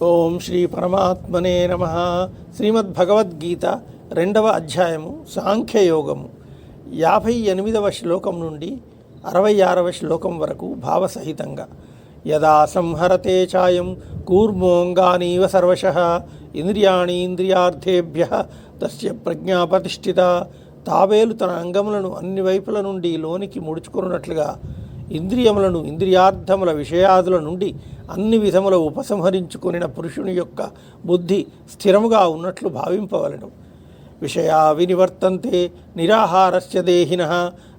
ఓం శ్రీ పరమాత్మనే నమః. శ్రీమద్భగవద్గీత 2వ అధ్యాయము సాంఖ్యయోగము 58వ శ్లోకం నుండి 66వ శ్లోకం వరకు భావసహితంగా. యదా సంహరతే చాయం కూర్మోంగానీవ సర్వశః ఇంద్రియాణి ఇంద్రియార్థేభ్యః తస్య ప్రజ్ఞా ప్రతిష్ఠిత. తాబేలు తన అంగములను అన్ని వైపుల నుండి లోనికి ముడుచుకున్నట్లుగా ఇంద్రియములను ఇంద్రియార్థముల విషయాదుల నుండి అన్ని విధముల ఉపసంహరించుకొనిన పురుషుని యొక్క బుద్ధి స్థిరముగా ఉన్నట్లు భావింపవలెను. విషయా వినివర్తంతే నిరాహారస్య దేహినః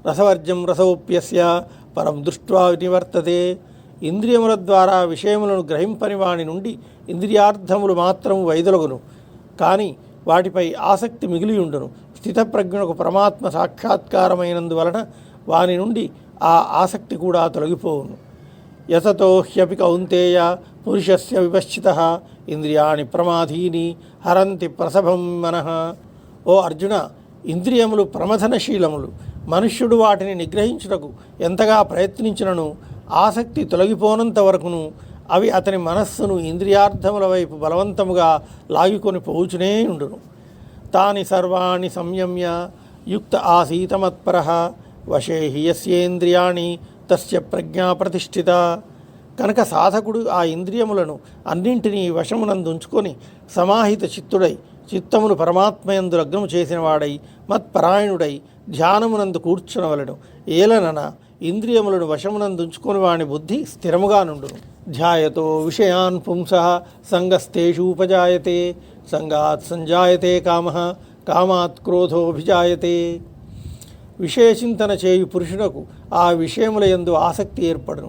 రసవర్జం రసోప్యస్య పరం దృష్ట్వా వినివర్తతే. ఇంద్రియముల ద్వారా విషయములను గ్రహింపని వాని నుండి ఇంద్రియార్థములు మాత్రము వైదొలగును, కానీ వాటిపై ఆసక్తి మిగిలియుండును. స్థితప్రజ్ఞునకు పరమాత్మ సాక్షాత్కారమైనందువలన వాని నుండి ఆ ఆసక్తి కూడా తొలగిపోవును. యతతో హ్యపి కౌంతేయ పురుషస్య విపశ్చితః ఇంద్రియాణి ప్రమాధీని హరంతి ప్రసభం మనః. ఓ అర్జున, ఇంద్రియములు ప్రమథనశీలములు. మనుష్యుడు వాటిని నిగ్రహించుటకు ఎంతగా ప్రయత్నించినను ఆసక్తి తొలగిపోనంత వరకును అవి అతని మనస్సును ఇంద్రియార్థముల వైపు బలవంతముగా లాగికొని పోవుచునే ఉండును. తాని సర్వాణి సంయమ్య యుక్త ఆసీతమత్పరః వశే హి యస్యేంద్రియాణి తస్య ప్రజ్ఞా ప్రతిష్ఠిత. కనుక సాధకుడు ఆ ఇంద్రియములను అన్నింటినీ వశమునందుంచుకొని సమాహిత చిత్తుడై చిత్తమును పరమాత్మయందు లగ్నము చేసిన వాడై మత్పరాయణుడై ధ్యానమునందు కూర్చునవలెను. ఏలనన ఇంద్రియములను వశమునందుంచుకొని వాని బుద్ధి స్థిరముగా నుండును. ధ్యాయతో విషయాన్ పుంసః సంగస్తేషూపజాయతే సంగాత్ సంజాయతే కామః కామాత్ క్రోధోభిజాయతే. విషయచింతన చేయు పురుషునకు ఆ విషయముల యందు ఆసక్తి ఏర్పడును.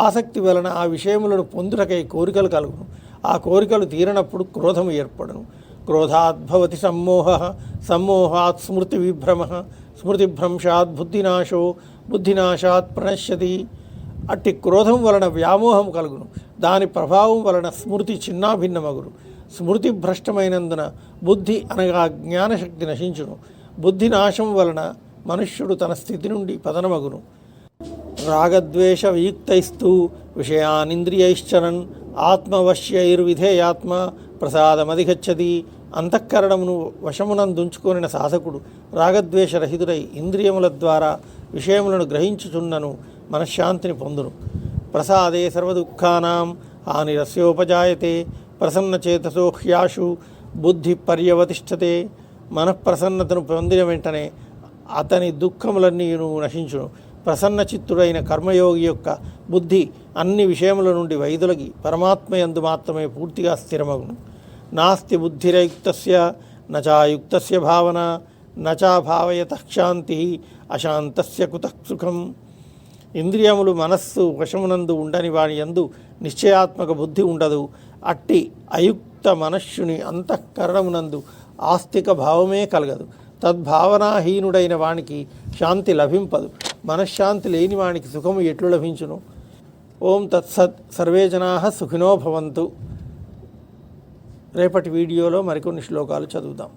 ఆసక్తి వలన ఆ విషయములను పొందుటకై కోరికలు కలుగును. ఆ కోరికలు తీరనప్పుడు క్రోధము ఏర్పడును. క్రోధాద్భవతి సమ్మోహః సమ్మోహాత్ స్మృతి విభ్రమః స్మృతిభ్రంశాత్ బుద్ధినాశో బుద్ధినాశాత్ ప్రణశ్యతి. అట్టి క్రోధం వలన వ్యామోహం కలుగును. దాని ప్రభావం వలన స్మృతి చిన్నాభిన్నమగును. స్మృతి భ్రష్టమైనందున బుద్ధి అనగా జ్ఞానశక్తి నశించును. బుద్ధి నాశం వలన మనుష్యుడు తన స్థితి నుండి పతనమగును. రాగద్వేష వియుక్తైస్తు విషయానింద్రియైశ్చరన్ ఆత్మవశ్యైర్విధేయాత్మ ప్రసాదమధిగచ్చతి. అంతఃకరణమును వశమునందుంచుకొనిన సాధకుడు రాగద్వేషరహితుడై ఇంద్రియముల ద్వారా విషయములను గ్రహించుచున్నను మనశ్శాంతిని పొందును. ప్రసాదే సర్వదుఃఖానాం హానిరస్యోపజాయతే ప్రసన్నచేతసో హ్యాషు బుద్ధి పర్యవతిష్ఠతే. మనఃప్రసన్నతను పొందిన వెంటనే అతని దుఃఖములన్నీ నశించును. ప్రసన్న చిత్తుడైన కర్మయోగి యొక్క బుద్ధి అన్ని విషయముల నుండి వైదొలగి పరమాత్మయందు మాత్రమే పూర్తిగా స్థిరమగును. నాస్తి బుద్ధిరయుక్తస్య నచాయుక్తస్య భావన నచా భావయతః శాంతి అశాంతస్య కుతః సుఖం. ఇంద్రియములు మనస్సు వశమునందు ఉండని వాని యందు నిశ్చయాత్మక బుద్ధి ఉండదు. అట్టి అయుక్త మనస్సుని అంతఃకరణమునందు ఆస్తిక భావమే కలగదు. తద్భావనాహీనుడైన వానికి శాంతి లభింపదు. మనశ్శాంతి లేని వానికి సుఖము ఎట్లు లభించును? ఓం తత్సత్. సర్వే జనాః సుఖినో భవంతు. రేపటి వీడియోలో మరికొన్ని శ్లోకాలు చదువుదాం.